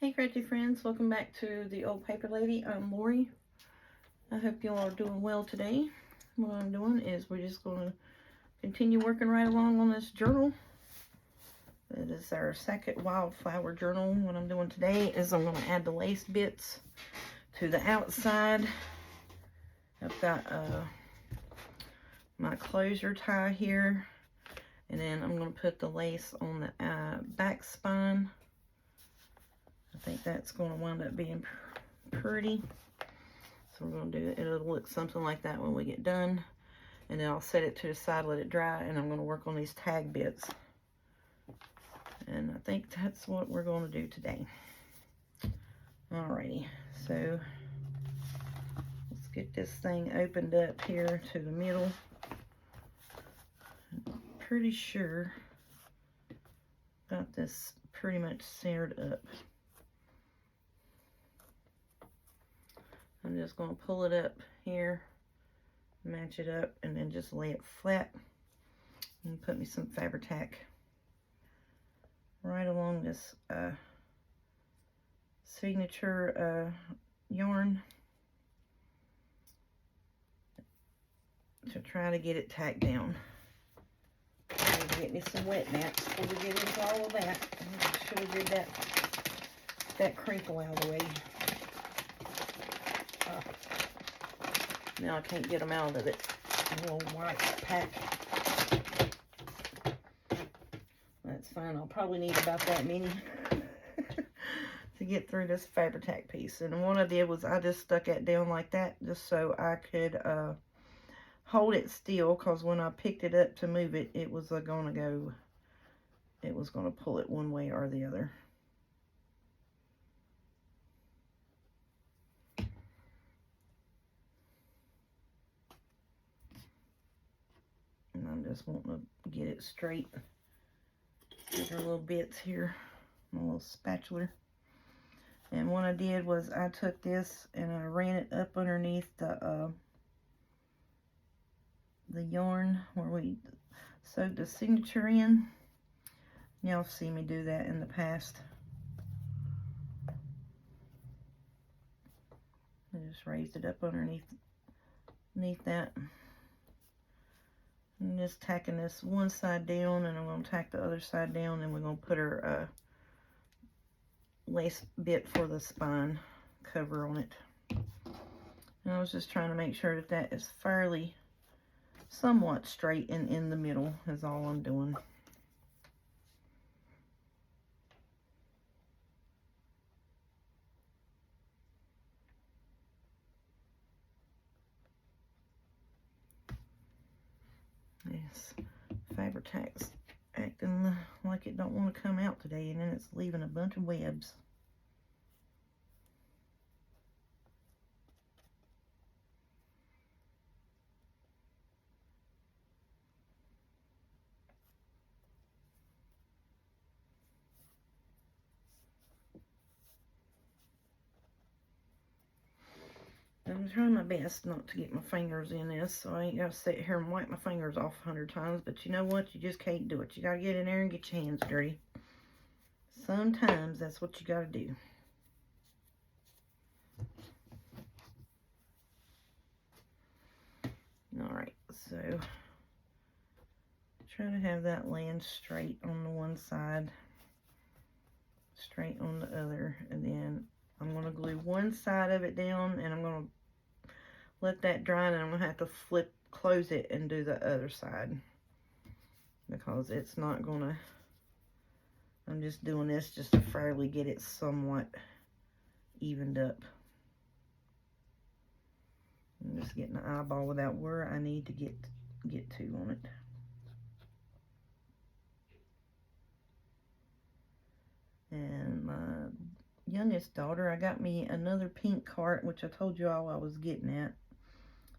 Hey crafty friends, welcome back to the Old Paper Lady. I'm Lori. I hope you all are doing well today. What I'm doing is we're just going to continue working right along on this journal. It is our second wildflower journal. What I'm doing today is I'm going to add the lace bits to the outside. I've got my closure tie here, and then I'm going to put the lace on the back spine. I think that's going to wind up being pretty. So we're going to do it. It'll look something like that when we get done. And then I'll set it to the side, let it dry, and I'm going to work on these tag bits. And I think that's what we're going to do today. Alrighty, so let's get this thing opened up here to the middle. I'm pretty sure got this pretty much centered up. I'm just going to pull it up here, match it up, and then just lay it flat and put me some Fabri-Tac right along this signature yarn to try to get it tacked down. I need to get me some wet mats before we get into all of that. I should have did that crinkle out of the way. Now I can't get them out of it. A little white pack. That's fine. I'll probably need about that many to get through this Fabri-Tac piece. And what I did was I just stuck it down like that just so I could hold it still, because when I picked it up to move it, it was going to pull it one way or the other. And I'm just wanting to get it straight. Get our little bits here, my little spatula. And what I did was I took this and I ran it up underneath the yarn where we sewed the signature in. Y'all see me do that in the past. I just raised it up underneath that. I'm just tacking this one side down, and I'm going to tack the other side down, and we're going to put our lace bit for the spine cover on it. And I was just trying to make sure that that is fairly somewhat straight and in the middle is all I'm doing. Yes, Fabri-Tac's acting like it don't want to come out today, and then it's leaving a bunch of webs. I'm trying my best not to get my fingers in this, so I ain't got to sit here and wipe my fingers off 100 times, but you know what? You just can't do it. You got to get in there and get your hands dirty. Sometimes that's what you got to do. Alright, so try to have that land straight on the one side, straight on the other, and then I'm going to glue one side of it down, and I'm going to let that dry, and I'm going to have to close it and do the other side, because it's not going to, I'm just doing this just to fairly get it somewhat evened up. I'm just getting the eyeball without where I need to get to on it. And my youngest daughter, I got me another pink cart, which I told you all I was getting at.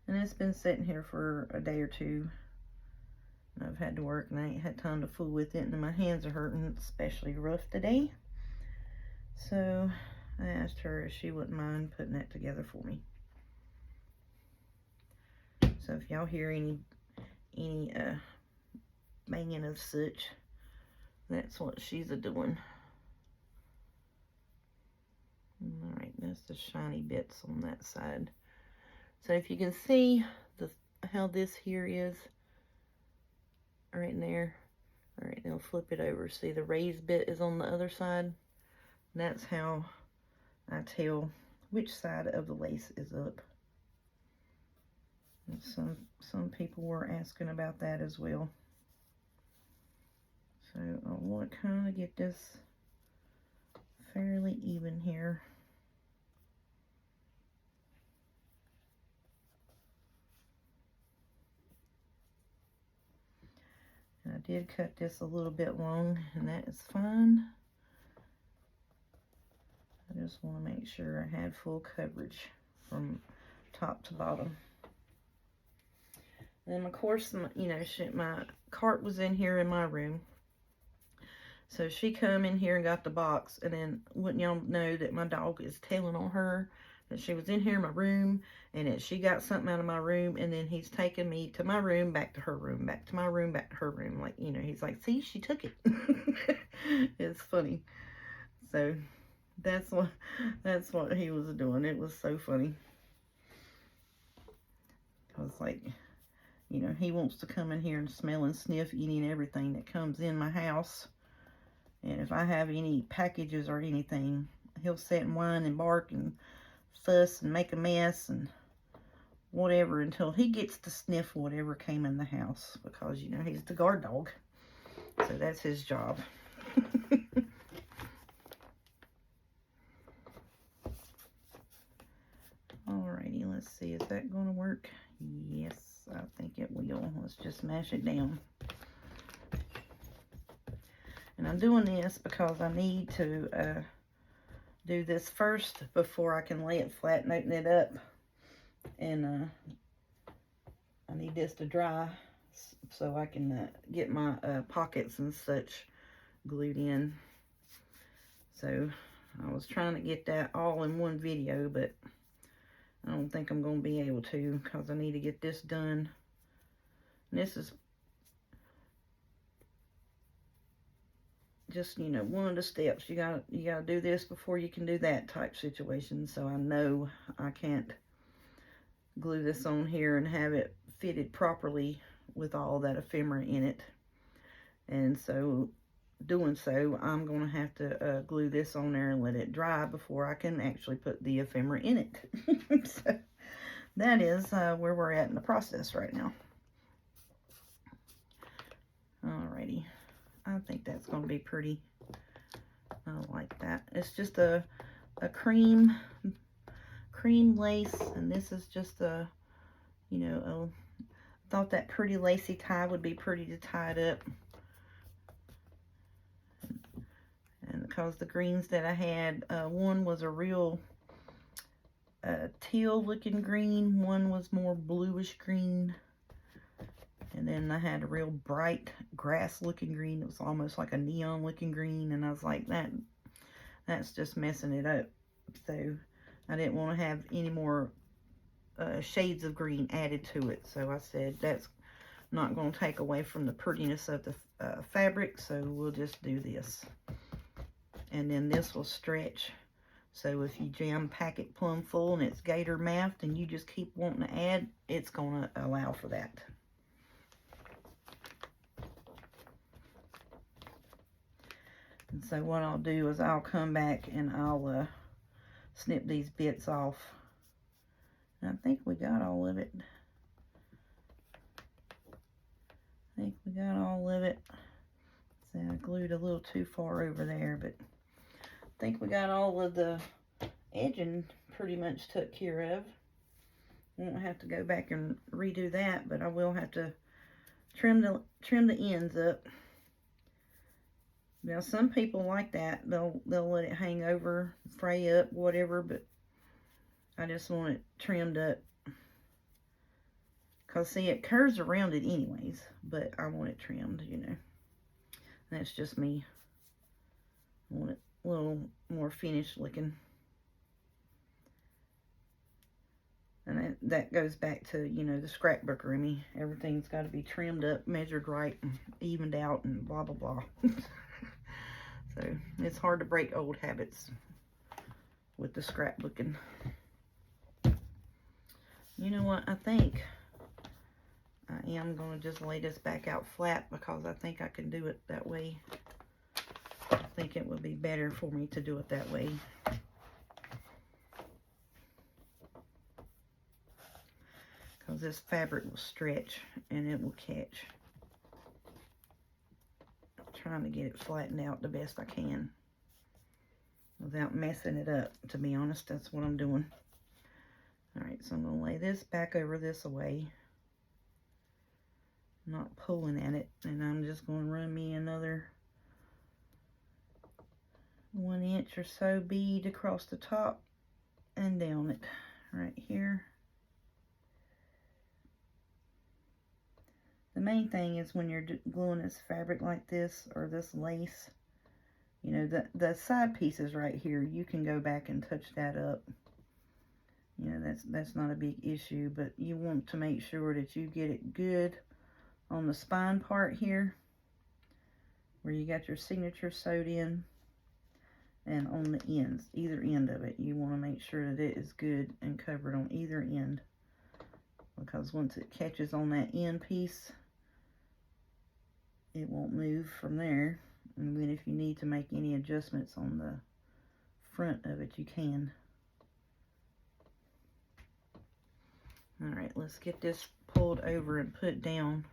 And it's been sitting here for a day or two. I've had to work and I ain't had time to fool with it, and my hands are hurting, especially rough today. So I asked her if she wouldn't mind putting that together for me. So if y'all hear any banging of such, that's what she's a-doing. Just the shiny bits on that side. So if you can see how this here is right in there. All right, now flip it over. See the raised bit is on the other side? That's how I tell which side of the lace is up. And some people were asking about that as well. So I want to kind of get this fairly even here. And I did cut this a little bit long, and that is fine. I just want to make sure I had full coverage from top to bottom. And of course, you know, my cart was in here in my room. So she come in here and got the box, and then wouldn't y'all know that my dog is telling on her that she was in here in my room, and that she got something out of my room, and then he's taking me to my room, back to her room, back to my room, back to her room. Like, you know, he's like, see, she took it. It's funny. So that's what he was doing. It was so funny. I was like, you know, he wants to come in here and smell and sniff any and everything that comes in my house. And if I have any packages or anything, he'll sit and whine and bark and fuss and make a mess and whatever until he gets to sniff whatever came in the house, because, you know, he's the guard dog. So that's his job. Alrighty, let's see. Is that going to work? Yes, I think it will. Let's just mash it down. And I'm doing this because I need to do this first before I can lay it flat and open it up. And I need this to dry so I can get my pockets and such glued in. So I was trying to get that all in one video, but I don't think I'm going to be able to, because I need to get this done. And this is just, you know, one of the steps. You gotta do this before you can do that type situation. So I know I can't glue this on here and have it fitted properly with all that ephemera in it. And so doing so, I'm going to have to glue this on there and let it dry before I can actually put the ephemera in it. So that is where we're at in the process right now. Alrighty, I think that's going to be pretty. I like that. It's just a cream lace, and this is just a, you know, thought that pretty lacy tie would be pretty to tie it up. And because the greens that I had, one was a real teal looking green, one was more bluish green, and then I had a real bright grass looking green. It was almost like a neon looking green, and I was like, that's just messing it up. So I didn't want to have any more shades of green added to it. So I said that's not going to take away from the prettiness of the fabric, so we'll just do this. And then this will stretch, so if you jam pack it plumb full and it's gator mathed and you just keep wanting to add, it's going to allow for that. And so what I'll do is I'll come back and I'll snip these bits off. And I think we got all of it. So I glued a little too far over there, but I think we got all of the edging pretty much took care of. Won't have to go back and redo that, but I will have to trim the ends up. Now some people like that. They'll let it hang over, fray up, whatever, but I just want it trimmed up. Because see, it curves around it anyways, but I want it trimmed, you know. That's just me. I want it a little more finished looking. And that goes back to, you know, the scrapbooker in me. Everything's got to be trimmed up, measured right, and evened out, and blah, blah, blah. So, it's hard to break old habits. with the scrapbooking. You know what? I think I am going to just lay this back out flat because I think I can do it that way. I think it would be better for me to do it that way. Because this fabric will stretch and it will catch. I'm trying to get it flattened out the best I can without messing it up. To be honest, that's what I'm doing. Alright, so I'm going to lay this back over this away. Not pulling at it. And I'm just going to run me another 1 inch or so bead across the top and down it right here. The main thing is when you're gluing this fabric like this or this lace, you know, the side pieces right here, you can go back and touch that up. You know, that's not a big issue, but you want to make sure that you get it good on the spine part here where you got your signature sewed in, and on the ends, either end of it, you want to make sure that it is good and covered on either end, because once it catches on that end piece, it won't move from there. And then if you need to make any adjustments on the front of it, you can. Alright, let's get this pulled over and put down.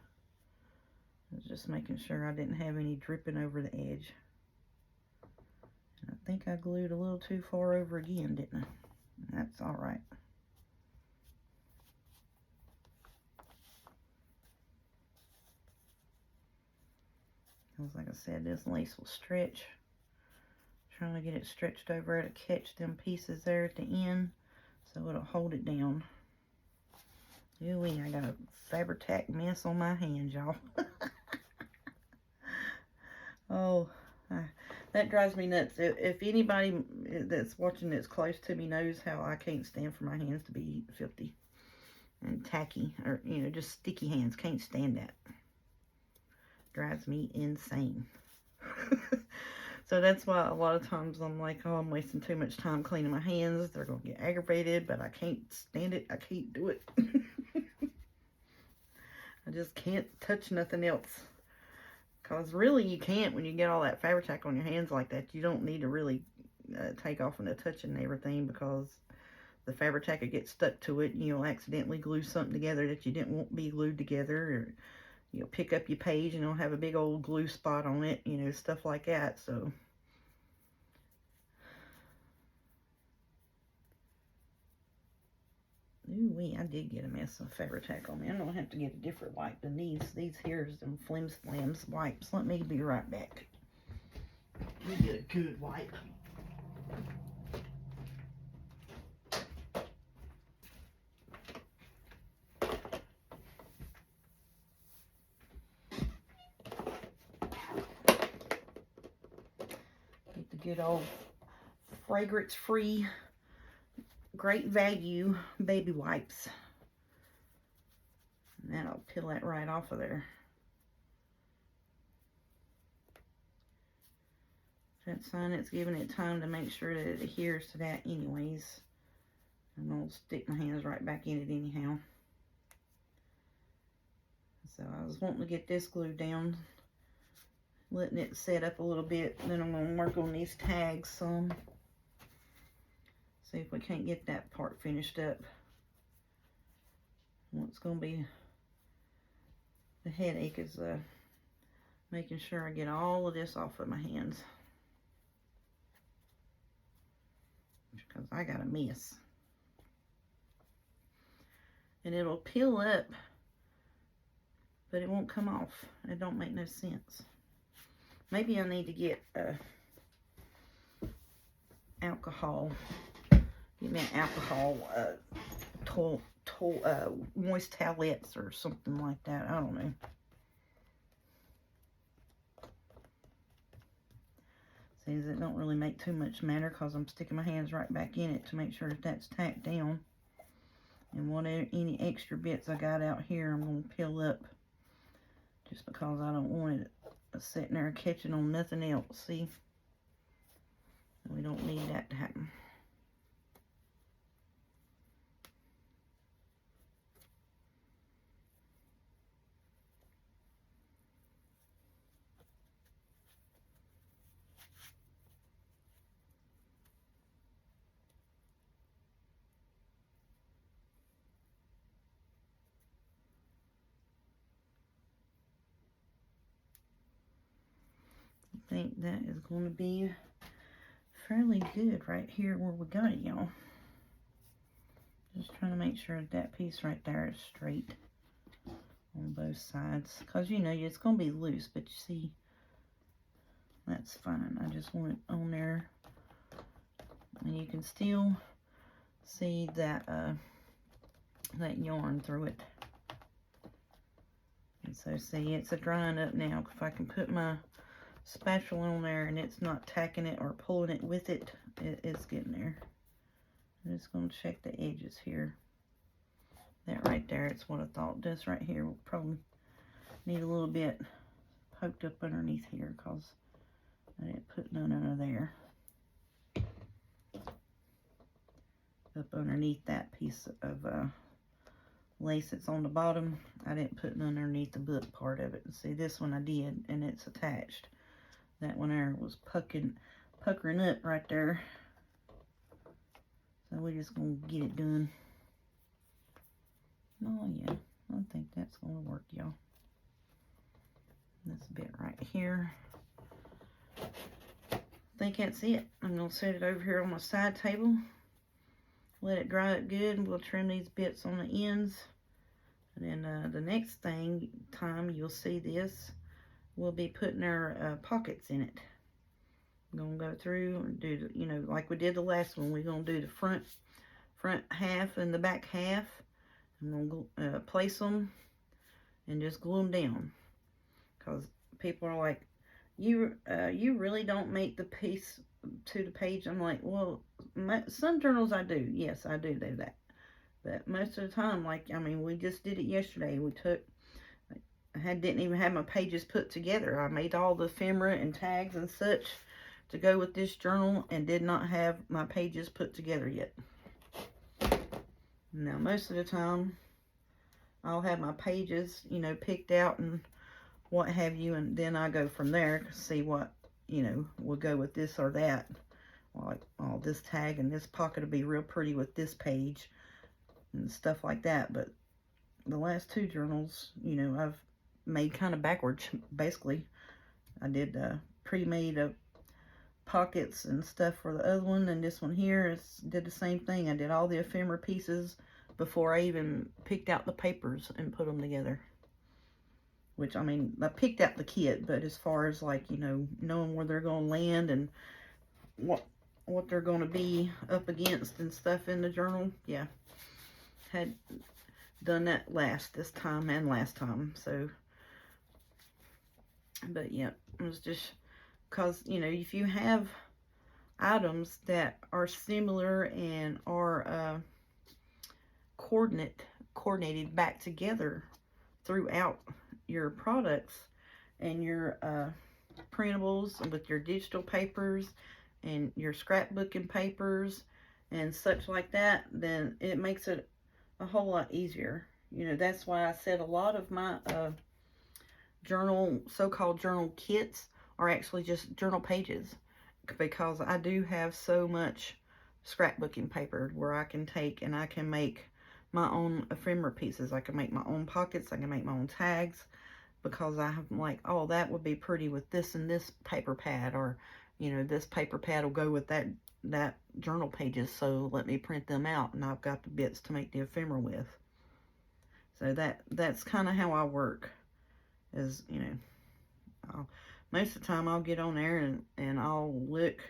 I was just making sure I didn't have any dripping over the edge. I think I glued a little too far over again, didn't I? That's alright. Because like I said, this lace will stretch. Trying to get it stretched over to catch them pieces there at the end so it'll hold it down. Ooh-wee, I got a Fabri-Tac mess on my hands, y'all. Oh, that drives me nuts. If anybody that's watching that's close to me knows how I can't stand for my hands to be filthy and tacky, or, you know, just sticky hands. Can't stand that. Drives me insane. So that's why a lot of times I'm like, oh, I'm wasting too much time cleaning my hands. They're going to get aggravated, but I can't stand it. I can't do it. I just can't touch nothing else. Because really you can't when you get all that Fabri-Tac on your hands like that. You don't need to really take off into touching everything, because the Fabri-Tac will get stuck to it and you'll accidentally glue something together that you didn't want to be glued together, or you'll pick up your page and it'll have a big old glue spot on it, you know, stuff like that. So ooh-wee, I did get a mess of Fabri-Tac on me. I'm going to have to get a different wipe than these. These here's them Flims Flams wipes. Let me be right back. Let me get a good wipe. Get the good old fragrance-free, great value baby wipes. And that'll peel that right off of there. That sign, it's giving it time to make sure that it adheres to that anyways. And I'll stick my hands right back in it anyhow. So I was wanting to get this glued down, letting it set up a little bit. Then I'm going to work on these tags some. See if we can't get that part finished up. What's going to be the headache is making sure I get all of this off of my hands, because I got a mess. And it'll peel up, but it won't come off. It don't make no sense. Maybe I need to get alcohol. Get me an alcohol moist towelettes or something like that. I don't know. See, it don't really make too much matter because I'm sticking my hands right back in it to make sure that that's tacked down. And whatever, any extra bits I got out here, I'm going to peel up, just because I don't want it sitting there catching on nothing else. See? We don't need that to happen. think that is going to be fairly good right here where we got it, y'all. Just trying to make sure that piece right there is straight on both sides. Because, you know, it's going to be loose, but you see, that's fine. I just want it on there. And you can still see that, that yarn through it. And so, see, it's a drying up now. If I can put my spatula on there and it's not tacking it or pulling it with it, it's getting there. I'm just going to check the edges here. That right there, it's what I thought. This right here will probably need a little bit poked up underneath here because I didn't put none under there. Up underneath that piece of lace that's on the bottom, I didn't put none underneath the book part of it. See, this one I did, and it's attached. That one there was puckering up right there. So we're just going to get it done. Oh yeah, I think that's going to work, y'all. This bit right here. I think that's it. I'm going to set it over here on my side table. Let it dry up good, and we'll trim these bits on the ends. And then the next time you'll see this, we'll be putting our pockets in it. I'm going to go through and do, you know, like we did the last one. We're going to do the front half and the back half. I'm going to place them and just glue them down. Because people are like, you really don't make the piece to the page. I'm like, well, some journals I do. Yes, I do that. But most of the time, like, I mean, we just did it yesterday. Didn't even have my pages put together. I made all the ephemera and tags and such to go with this journal and did not have my pages put together yet. Now, most of the time, I'll have my pages, you know, picked out and what have you, and then I go from there to see what, you know, will go with this or that. Like, oh, this tag and this pocket will be real pretty with this page and stuff like that. But the last two journals, you know, I've made kind of backwards, basically. I did pre-made pockets and stuff for the other one, and this one here did the same thing. I did all the ephemera pieces before I even picked out the papers and put them together. Which, I mean, I picked out the kit, but as far as, like, you know, knowing where they're going to land and what they're going to be up against and stuff in the journal, yeah, had done that this time and last time. So, but yeah, it was just because, you know, if you have items that are similar and are coordinated back together throughout your products and your printables and with your digital papers and your scrapbooking papers and such like that, then it makes it a whole lot easier. You know, that's why I said a lot of my so-called journal kits are actually just journal pages, because I do have so much scrapbooking paper where I can take and I can make my own ephemera pieces. I can make my own pockets. I can make my own tags, because I'm like, oh, that would be pretty with this and this paper pad, or, you know, this paper pad will go with that journal pages, so let me print them out, and I've got the bits to make the ephemera with. So that's kind of how I work, is, you know, most of the time I'll get on there and I'll look.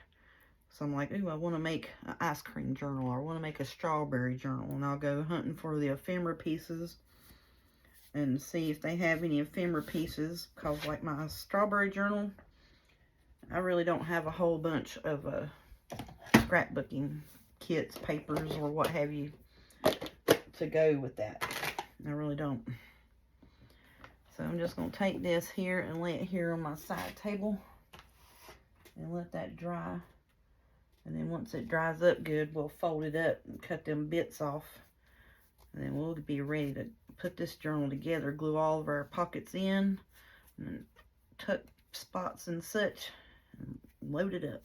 So I'm like, ooh, I want to make an ice cream journal, or I want to make a strawberry journal, and I'll go hunting for the ephemera pieces and see if they have any ephemera pieces, because like my strawberry journal, I really don't have a whole bunch of scrapbooking kits, papers, or what have you to go with that. I really don't. So I'm just going to take this here and lay it here on my side table and let that dry. And then once it dries up good, we'll fold it up and cut them bits off. And then we'll be ready to put this journal together, glue all of our pockets in, and tuck spots and such, and load it up.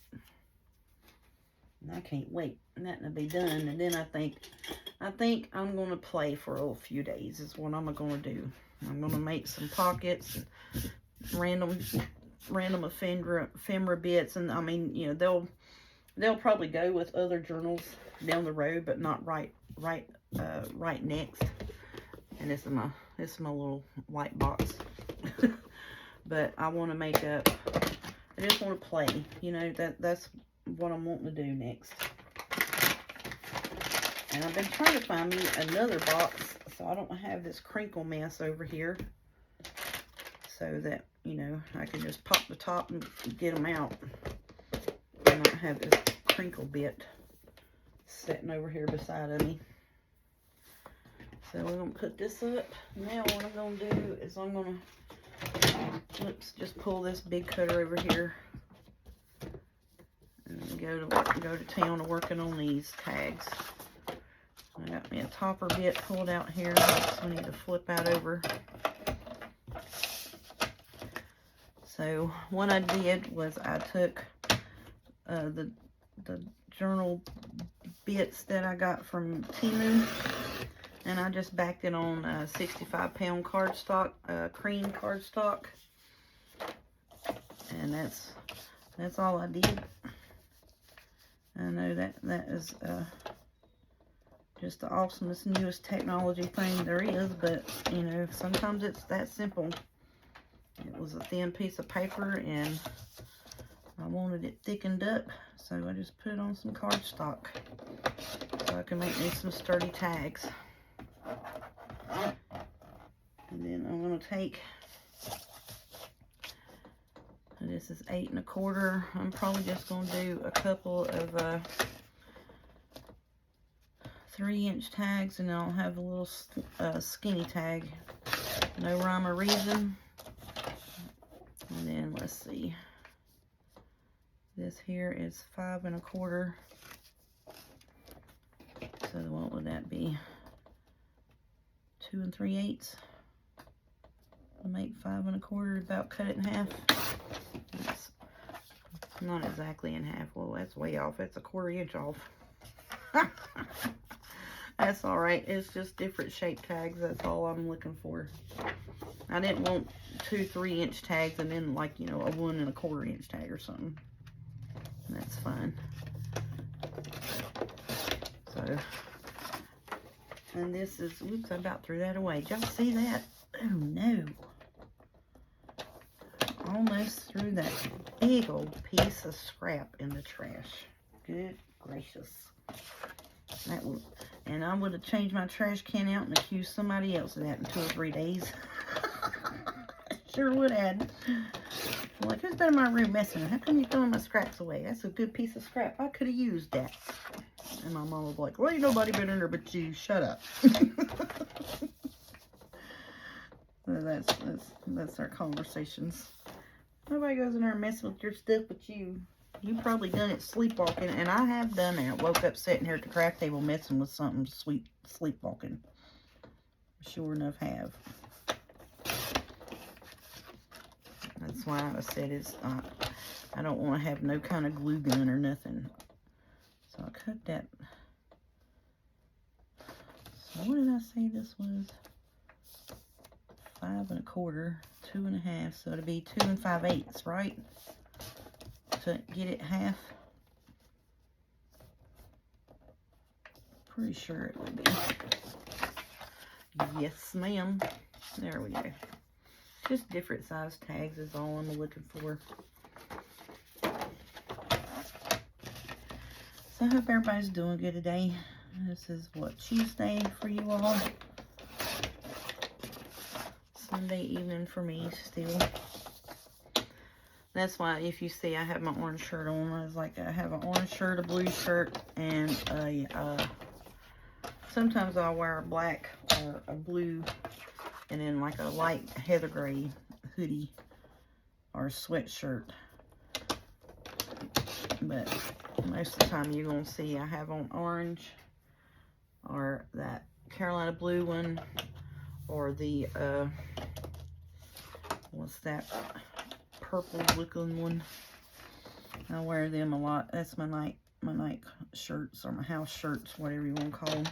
And I can't wait. And that will be done. And then I think I'm going to play for a few days is what I'm going to do. I'm going to make some pockets and random random ephemera bits, and I mean, you know, they'll probably go with other journals down the road, but not right next. And this is my little white box. But I want to make up. I just want to play. You know, that's what I'm wanting to do next. And I've been trying to find me another box so I don't have this crinkle mess over here. So that, you know, I can just pop the top and get them out. And not have this crinkle bit sitting over here beside of me. So we're going to put this up. Now what I'm going to do is I'm going to, just pull this big cutter over here. And go to town to working on these tags. I got me a topper bit pulled out here. So I need to flip out over. So what I did was I took the journal bits that I got from Temu, and I just backed it on 65-pound cardstock, cream cardstock, and that's all I did. I know that is just the awesomest, newest technology thing there is, but you know, sometimes it's that simple. It was a thin piece of paper, and I wanted it thickened up, so I just put on some cardstock so I can make me some sturdy tags. And then I'm going to take, this is 8 1/4. I'm probably just going to do a couple of 3-inch tags, and I'll have a little skinny tag. No rhyme or reason. And then let's see. This here is 5 1/4. So what would that be? 2 3/8. I'll make 5 1/4. About cut it in half. That's not exactly in half. Well, that's way off. That's a 1/4 inch off. That's all right. It's just different shape tags. That's all I'm looking for. I didn't want 2 3-inch tags and then, like, you know, a 1 1/4 inch tag or something. That's fine. So, and this is, oops, I about threw that away. Did y'all see that? Oh no. Almost threw that big old piece of scrap in the trash. Good gracious. That would, and I would have changed my trash can out and accused somebody else of that in 2 or 3 days. Sure would have. I'm like, who's been in my room messing? How come you throwing my scraps away? That's a good piece of scrap. I could have used that. And my mom was like, well, ain't nobody been in there but you. Shut up. That's our conversations. Nobody goes in there and messes with your stuff but you. You probably done it sleepwalking, and I have done that. Woke up sitting here at the craft table messing with something sweet, sleepwalking. Sure enough have. That's why I said it's, I don't want to have no kind of glue gun or nothing. So I cut that. So what did I say this was? 5 1/4, 2 1/2. So it'll be 2 5/8, right? To get it half. Pretty sure it would be. Yes, ma'am. There we go. Just different size tags is all I'm looking for. So I hope everybody's doing good today. This is what, Tuesday for you all? Sunday evening for me still. That's why if you see I have my orange shirt on, I was like, I have an orange shirt, a blue shirt, and a, sometimes I'll wear a black or a blue, and then like a light heather gray hoodie or sweatshirt. But most of the time you're going to see I have on orange or that Carolina blue one or the, what's that? Purple looking one. I wear them a lot. That's my night shirts or my house shirts, whatever you want to call them.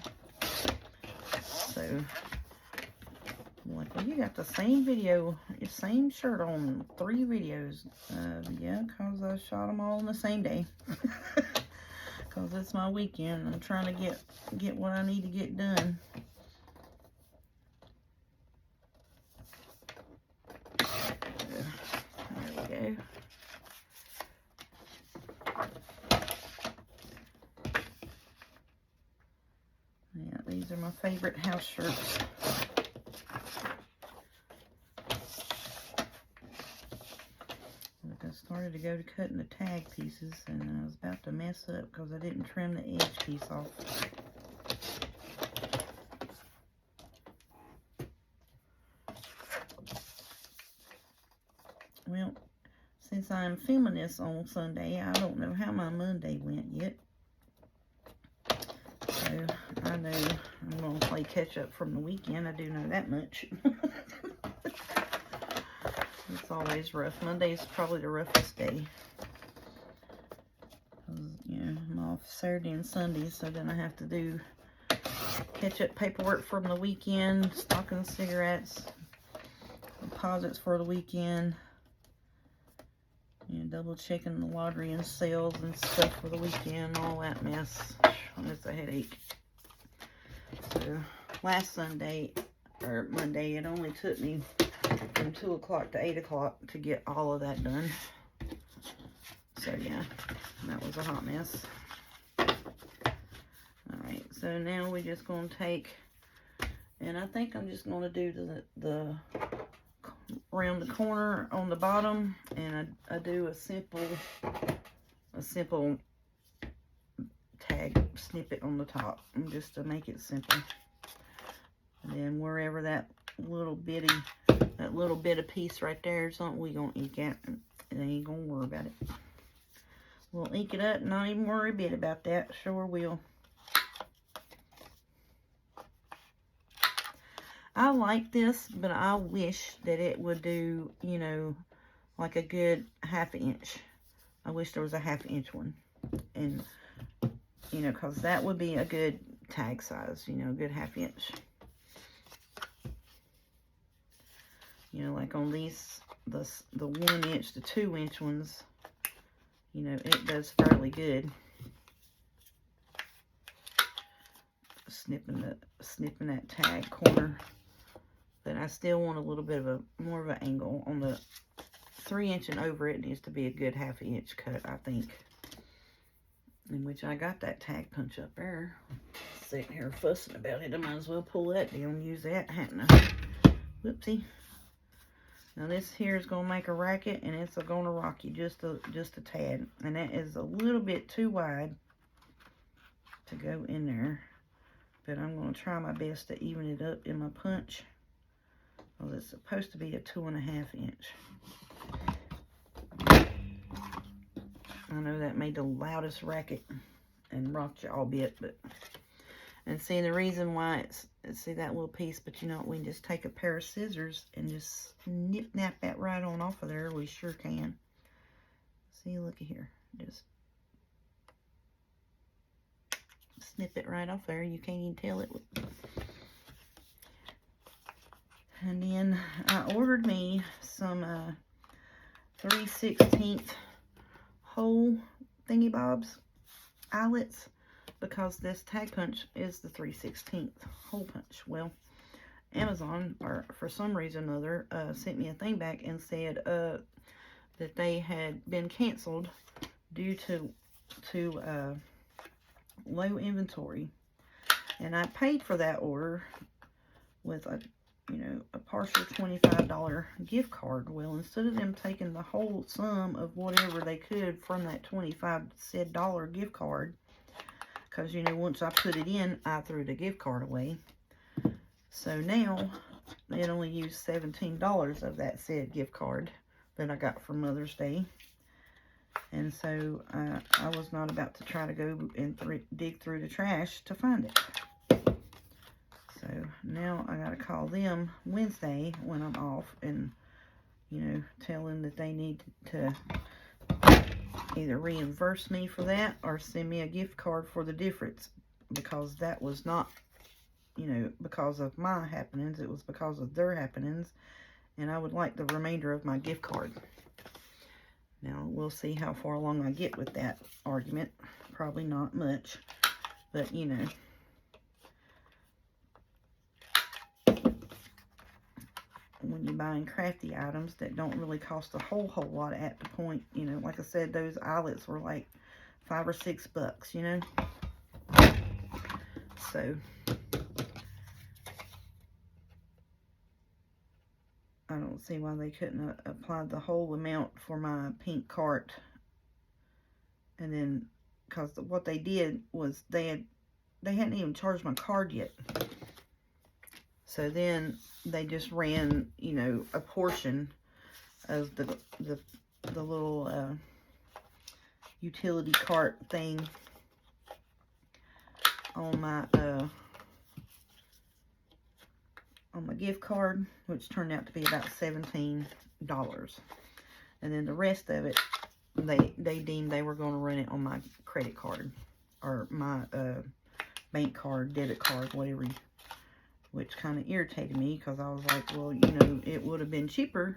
So I'm like, well, you got the same video, the same shirt on 3 videos. Yeah, because I shot them all on the same day. Because it's my weekend. I'm trying to get what I need to get done. There we go. Yeah, these are my favorite house shirts. Look, I started to go to cutting the tag pieces, and I was about to mess up because I didn't trim the edge piece off. Well, since I'm filming this on Sunday, I don't know how my Monday went yet. So I know I'm going to play catch up from the weekend. I do know that much. It's always rough. Monday's probably the roughest day. You know, I'm off Saturday and Sunday, so then I have to do catch up paperwork from the weekend, stocking cigarettes, deposits for the weekend. You know, double checking the lottery and sales and stuff for the weekend, all that mess. It's a headache. So last Sunday, or Monday, it only took me from 2 o'clock to 8 o'clock to get all of that done. So yeah, that was a hot mess. Alright, so now we're just going to take, and I think I'm just going to do the around the corner on the bottom, and I do a simple tag snippet on the top, just to make it simple. And then wherever that little bit of piece right there is something we gonna ink at, and ain't gonna worry about it. We'll ink it up and not even worry a bit about that. Sure will. I like this, but I wish that it would do, you know, like a good 1/2 inch. I wish there was a 1/2 inch one. And, you know, because that would be a good tag size, you know, a good 1/2 inch. You know, like on these, the 1 inch, the 2 inch ones, you know, it does fairly good. Snipping that tag corner. But I still want a little bit of more of an angle on the 3 inch and over. It needs to be a good 1/2 inch cut, I think. In which I got that tag punch up there. Sitting here fussing about it. I might as well pull that down and use that, hadn't I? Whoopsie. Now this here is going to make a racket, and it's going to rock you just a tad. And that is a little bit too wide to go in there. But I'm going to try my best to even it up in my punch. Well, it's supposed to be a 2.5 inch. I know that made the loudest racket and rocked you all bit, but, and see the reason why see that little piece, but you know what, we can just take a pair of scissors and just nip that right on off of there. We sure can. See, looky here, just snip it right off there. You can't even tell it. And then I ordered me some 3/16 hole thingy bobs eyelets, because this tag punch is the 3/16 hole punch. Well, Amazon, or for some reason or other, sent me a thing back and said that they had been canceled due to low inventory. And I paid for that order with a partial $25 gift card. Well, instead of them taking the whole sum of whatever they could from that $25 gift card, because, you know, once I put it in, I threw the gift card away. So now, they only used $17 of that said gift card that I got for Mother's Day. And so, I was not about to try to go and dig through the trash to find it. So now I gotta call them Wednesday when I'm off and, you know, tell them that they need to either reimburse me for that or send me a gift card for the difference, because that was not you know, because of my happenings. It was because of their happenings. And I would like the remainder of my gift card. Now, we'll see how far along I get with that argument. Probably not much. But, you know. When you're buying crafty items that don't really cost a whole lot at the point, you know, like I said, those eyelets were like $5 or $6, you know. So I don't see why they couldn't apply the whole amount for my pink cart. And then, because what they did was they hadn't even charged my card yet. So then they just ran, you know, a portion of the little utility cart thing on my gift card, which turned out to be about $17. And then the rest of it, they deemed they were going to run it on my credit card or my bank card, debit card, whatever. Which kind of irritated me because I was like, well, you know, it would have been cheaper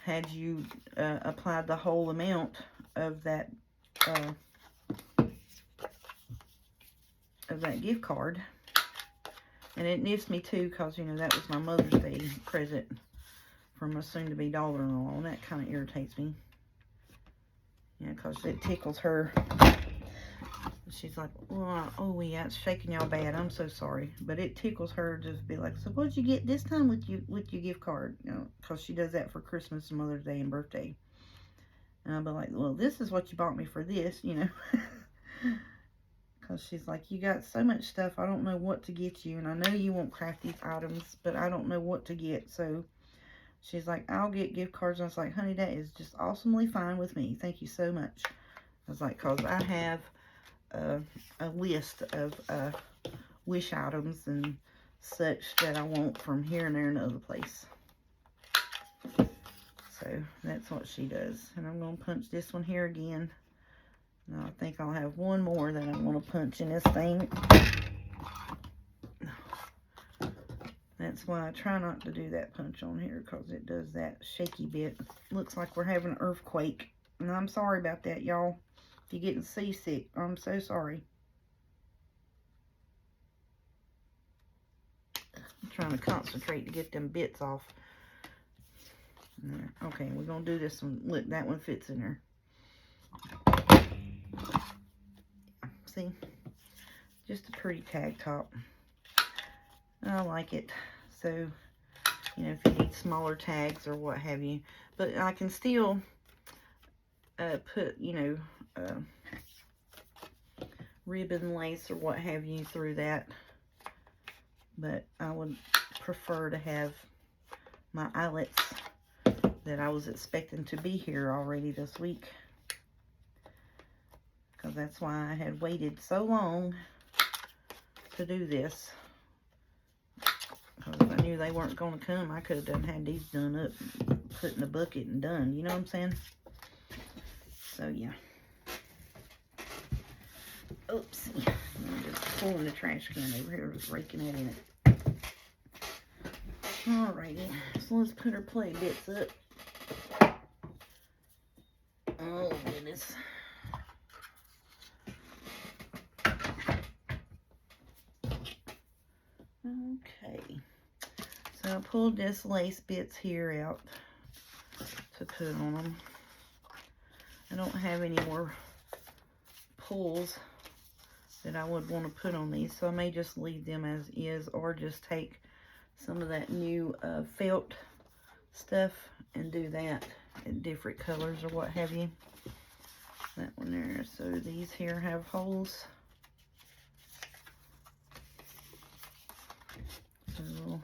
had you applied the whole amount of that gift card. And it nips me too because, you know, that was my Mother's Day present from a soon-to-be daughter-in-law, and that kind of irritates me. Yeah, because it tickles her. She's like, well, oh yeah, it's shaking y'all bad. I'm so sorry. But it tickles her to be like, so what'd you get this time with your gift card? You know, because she does that for Christmas and Mother's Day and birthday. And I'll be like, well, this is what you bought me for this, you know. Because she's like, you got so much stuff, I don't know what to get you. And I know you want crafty items, but I don't know what to get. So she's like, I'll get gift cards. And I was like, honey, that is just awesomely fine with me. Thank you so much. I was like, because I have a list of wish items and such that I want from here and there and the other place. So that's what she does. And I'm going to punch this one here again. Now I think I'll have one more that I'm going to punch in this thing. That's why I try not to do that punch on here, because it does that shaky bit. Looks like we're having an earthquake. And I'm sorry about that, y'all. If you're getting seasick, I'm so sorry. I'm trying to concentrate to get them bits off. Okay, we're going to do this one. Look, that one fits in there. See? Just a pretty tag top. I like it. So, you know, if you need smaller tags or what have you. But I can still put, you know, ribbon, lace, or what have you through that. But I would prefer to have my eyelets that I was expecting to be here already this week. Because that's why I had waited so long to do this. Because if I knew they weren't going to come, I could have had these done up, put in the bucket and done. You know what I'm saying? So, yeah. Oopsie. I'm just pulling the trash can over here, just raking it in it. Alrighty. So let's put our play bits up. Oh, goodness. Okay. So I pulled this lace bits here out to put on them. I don't have any more pulls that I would want to put on these, so I may just leave them as is, or just take some of that new felt stuff and do that in different colors or what have you. That one there. So these here have holes. So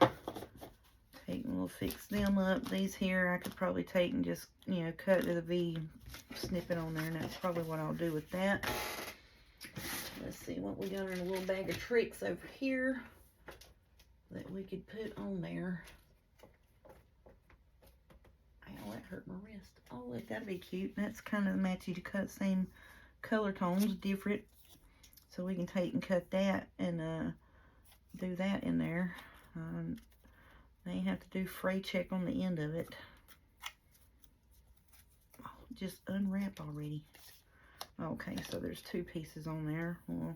we'll fix them up. These here I could probably take and just, you know, cut to the V, snip it on there, and that's probably what I'll do with that. Let's see what we got in a little bag of tricks over here that we could put on there. Ow, that hurt my wrist. Oh, look, that'd be cute. That's kind of matchy to cut, same color tones, different. So we can take and cut that and do that in there. They have to do fray check on the end of it. Oh, just unwrap already. Okay, so there's 2 pieces on there. Well,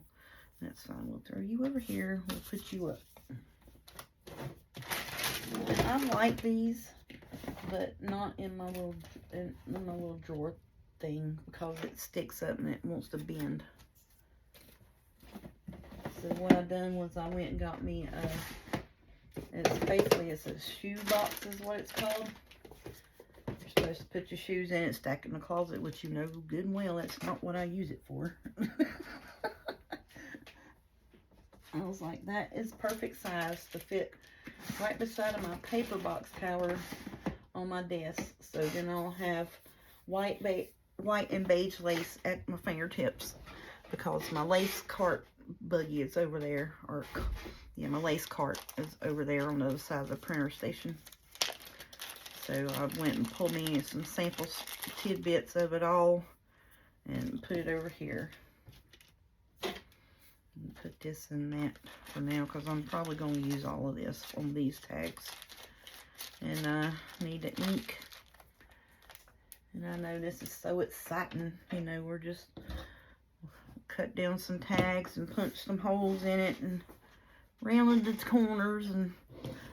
that's fine. We'll throw you over here. We'll put you up. I like these, but not in my little drawer thing, because it sticks up and it wants to bend. So what I done was I went and got me it's a shoe box is what it's called. You're supposed to put your shoes in it, stack it in the closet, which you know good and well that's not what I use it for. I was like, that is perfect size to fit right beside of my paper box tower on my desk. So then I'll have white and beige lace at my fingertips, because my lace cart buggy is over there, or yeah, my lace cart is over there on the other side of the printer station. So I went and pulled me some sample tidbits of it all and put it over here. And put this in that for now, because I'm probably going to use all of this on these tags. And I need the ink. And I know this is so exciting. You know, we're just cut down some tags and punch some holes in it and rounded the corners, and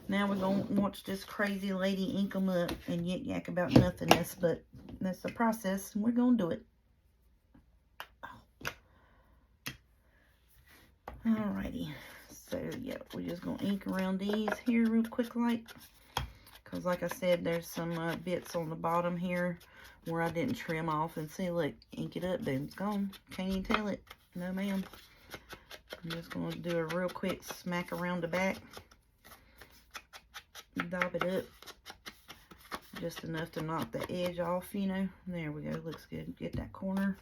now we're gonna watch this crazy lady ink them up and yik yak about nothingness, but that's the process and we're gonna do it. Alrighty, so yeah, we're just gonna ink around these here real quick, because like I said, there's some bits on the bottom here where I didn't trim off, and see, look, ink it up, boom, it's gone. Can't even tell it. No ma'am. I'm just going to do a real quick smack around the back. Dab it up. Just enough to knock the edge off, you know. There we go. Looks good. Get that corner.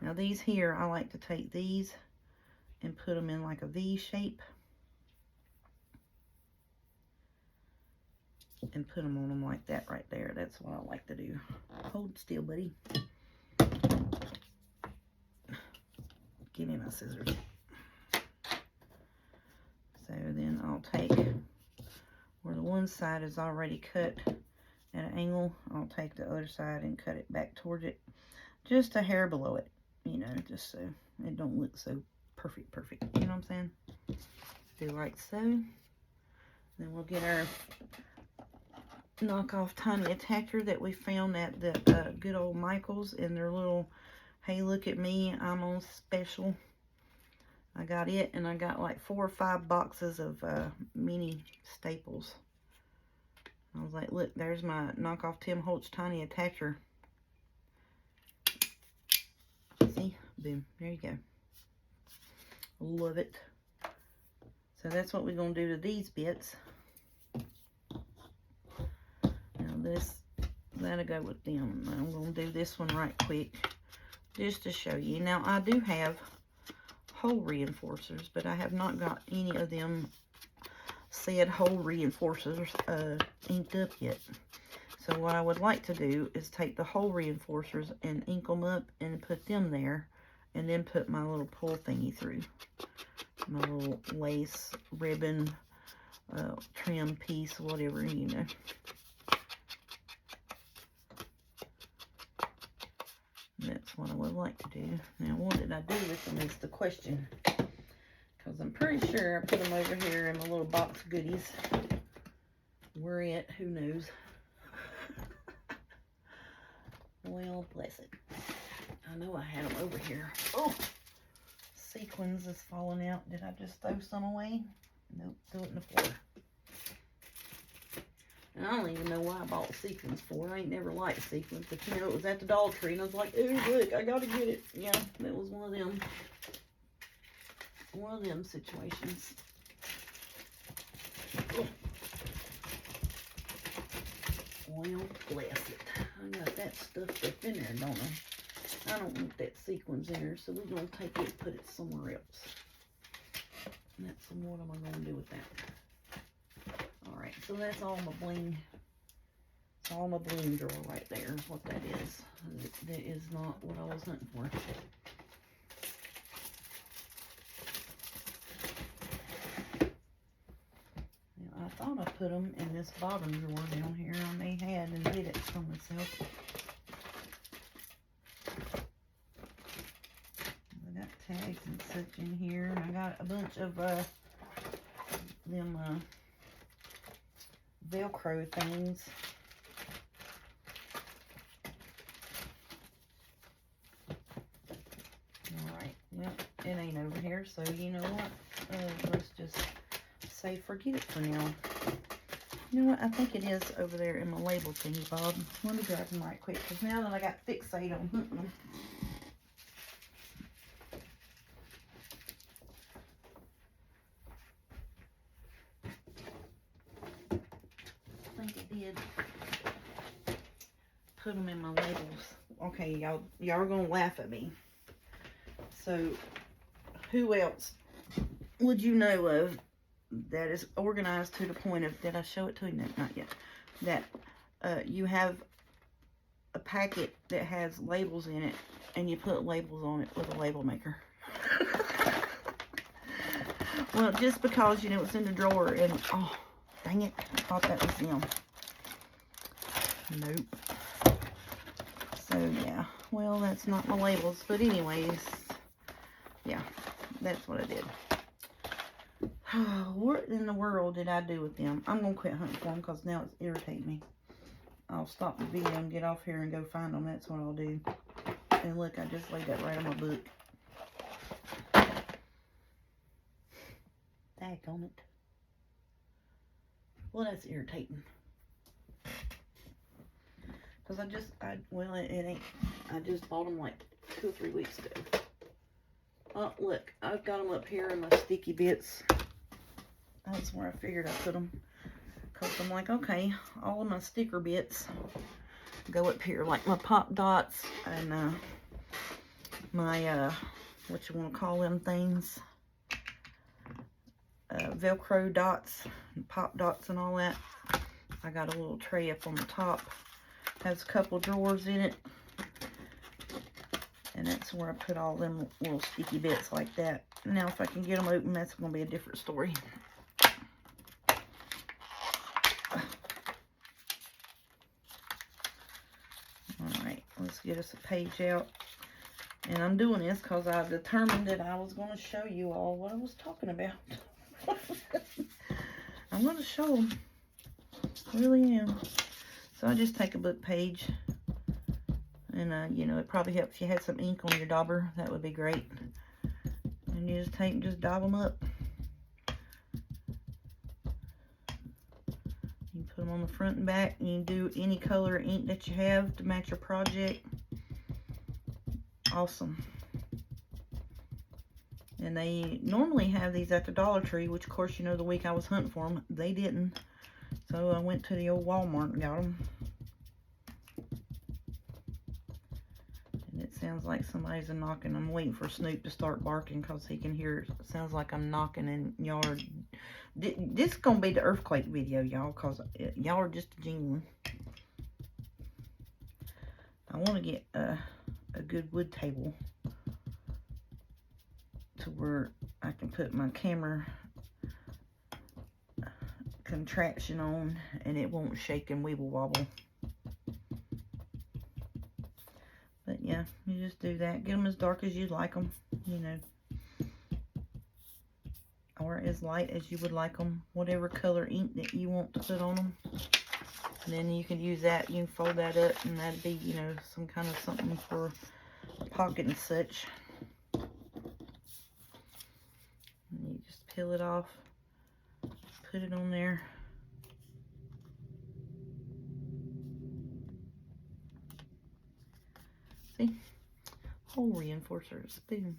Now these here, I like to take these and put them in like a V shape. And put them on them like that right there. That's what I like to do. Hold still, buddy. Give me my scissors. So then I'll take where the one side is already cut at an angle, I'll take the other side and cut it back towards it, just a hair below it, you know, just so it don't look so perfect, you know what I'm saying? Do like so. Then we'll get our knockoff tiny attacher that we found at the good old Michael's in their little, hey, look at me, I'm on special. I got it, and I got like 4 or 5 boxes of mini staples. I was like, look, there's my knockoff Tim Holtz tiny attacher. See? Boom. There you go. Love it. So that's what we're going to do to these bits. Now that'll go with them. I'm going to do this one right quick just to show you. Now, I do have hole reinforcers, but I have not got any of them said hole reinforcers inked up yet. So what I would like to do is take the hole reinforcers and ink them up and put them there, and then put my little pull thingy through. My little lace, ribbon, trim piece, whatever, you know. That's what I would like to do. Now, what did I do with them is the question. Because I'm pretty sure I put them over here in my little box of goodies. Where at? Who knows? Well, bless it. I know I had them over here. Oh! Sequins is falling out. Did I just throw some away? Nope, throw it in the floor. And I don't even know why I bought sequins for. I ain't never liked sequins, but you know, it was at the Dollar Tree, and I was like, ooh, look, I gotta get it. Yeah, that was one of them situations. Oh. Well, bless it. I got that stuffed up in there, don't I? I don't want that sequins in there, so we're gonna take it and put it somewhere else. And that's what am I gonna do with that? Alright, so that's all my bling. It's all my bling drawer right there, is what that is. That is not what I was hunting for. put them in this bottom drawer down here I may had and did it for myself. I got tags and such in here, and I got a bunch of them Velcro things. Alright, well, it ain't over here, so you know what? Let's just say forget it for now. You know what? I think it is over there in my label thingy, Bob. Let me grab them right quick, because now that I got fixate on hunting them. I think it did put them in my labels. Okay, y'all are going to laugh at me. So, who else would you know of that is organized to the point of, did I show it to you? No, not yet. That you have a packet that has labels in it, and you put labels on it with a label maker. Well, just because, you know, it's in the drawer, and, oh, dang it, I thought that was them. Nope. So, yeah, well, that's not my labels, but anyways, yeah, that's what I did. What in the world did I do with them? I'm going to quit hunting for them because now it's irritating me. I'll stop the video and get off here and go find them. That's what I'll do. And look, I just laid that right on my book. Daggone it. Well, that's irritating. Because well, it ain't. I just bought them like 2 or 3 weeks ago. Oh, look, I've got them up here in my sticky bits. That's where I figured I put them. Because I'm like, okay, all of my sticker bits go up here. Like my pop dots and my, what you want to call them things. Velcro dots, and pop dots and all that. I got a little tray up on the top. Has a couple drawers in it. And that's where I put all them little sticky bits like that. Now, if I can get them open, that's going to be a different story. Alright, let's get us a page out. And I'm doing this because I determined that I was going to show you all what I was talking about. I'm going to show them. I really am. So I just take a book page. And, you know, it probably helps if you had some ink on your dauber. That would be great. And you just dab them up. You put them on the front and back. And you can do any color ink that you have to match your project. Awesome. And they normally have these at the Dollar Tree, which, of course, you know, the week I was hunting for them, they didn't. So I went to the old Walmart and got them. And it sounds like somebody's knocking. I'm waiting for Snoop to start barking because he can hear it. It sounds like I'm knocking, and y'all are... This is going to be the earthquake video, y'all, because y'all are just genuine. I want to get a good wood table to where I can put my camera contraption on and it won't shake and weeble wobble. But yeah, you just do that. Get them as dark as you'd like them, you know, or as light as you would like them. Whatever color ink that you want to put on them. And then you can use that. You can fold that up, and that'd be, you know, some kind of something for pocket and such. And you just peel it off, put it on there. See? Hole reinforcers. Boom.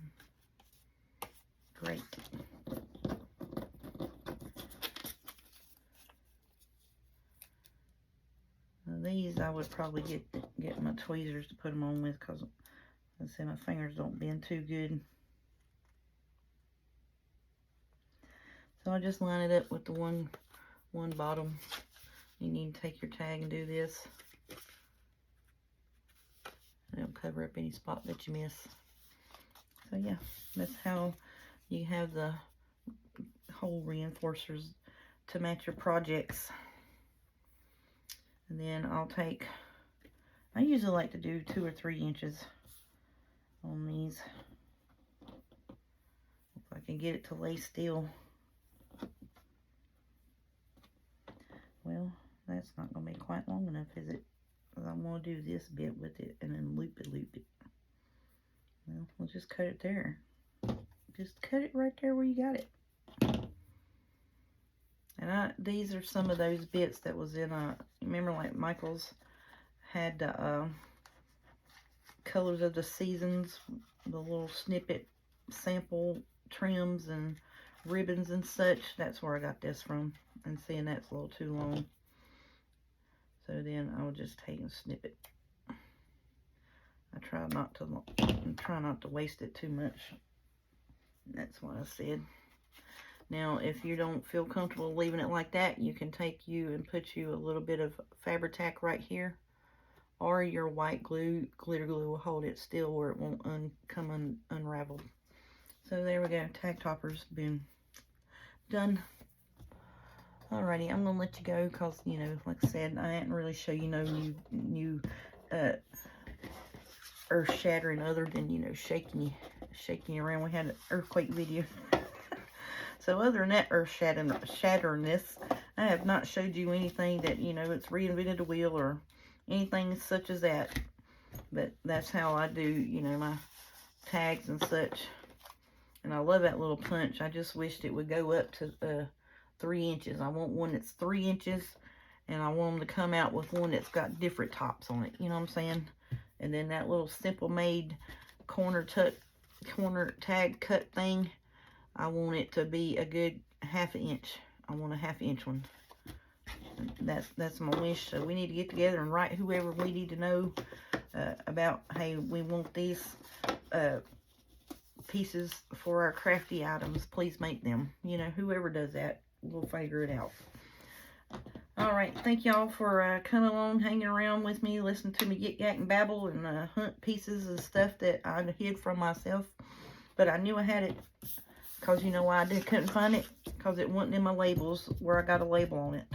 Great. These I would probably get my tweezers to put them on with, because I say my fingers don't bend too good. So I just line it up with the one bottom. You need to take your tag and do this. It'll cover up any spot that you miss. So yeah, that's how you have the hole reinforcers to match your projects. And then I usually like to do 2 or 3 inches on these. If I can get it to lay still. Well, that's not going to be quite long enough, is it? Because I want to do this bit with it and then loop it. Well, we'll just cut it there. Just cut it right there where you got it. And these are some of those bits that was in remember like Michael's had colors of the seasons, the little snippet sample trims and ribbons and such. That's where I got this from. And seeing that's a little too long. So then I'll just take and snip it. I try not to waste it too much. That's what I said. Now, if you don't feel comfortable leaving it like that, you can take and put a little bit of Fabri-Tac right here, or your white glitter glue will hold it still where it won't come unraveled. So there we go, tag toppers, boom, done. Alrighty, I'm gonna let you go because, you know, like I said, I didn't really show you no new earth shattering other than, you know, shaking you around. We had an earthquake video. So other than that earth shatterness, I have not showed you anything that, you know, it's reinvented the wheel or anything such as that. But that's how I do, you know, my tags and such. And I love that little punch. I just wished it would go up to 3 inches. I want one that's 3 inches, and I want them to come out with one that's got different tops on it. You know what I'm saying? And then that little simple made corner tag cut thing, I want it to be a good ½ inch. I want a ½ inch one. That's my wish. So we need to get together and write whoever we need to know about, hey, we want these pieces for our crafty items. Please make them. You know, whoever does that, we'll figure it out. All right, thank y'all for coming along, hanging around with me, listening to me get yak and babble and hunt pieces of stuff that I hid from myself. But I knew I had it. Because you know why I couldn't find it? Because it wasn't in my labels where I got a label on it.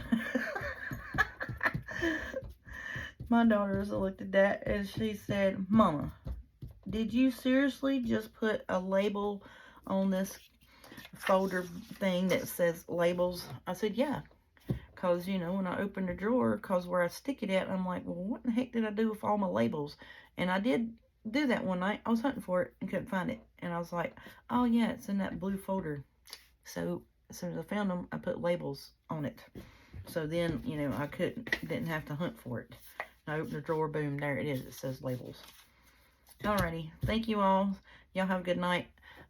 My daughters looked at that and she said, Mama, did you seriously just put a label on this folder thing that says labels? I said, yeah. Because, you know, when I opened the drawer, because where I stick it at, I'm like, well, what the heck did I do with all my labels? And I did do that one night. I was hunting for it and couldn't find it. And I was like, oh yeah, it's in that blue folder. So as soon as I found them, I put labels on it. So then, you know, I didn't have to hunt for it. I opened the drawer, boom, there it is. It says labels. Alrighty, thank you all. Y'all have a good night.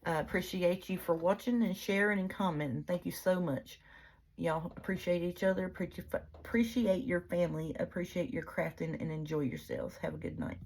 Appreciate you for watching and sharing and commenting. Thank you so much. Y'all appreciate each other, appreciate your family, appreciate your crafting, and enjoy yourselves. Have a good night.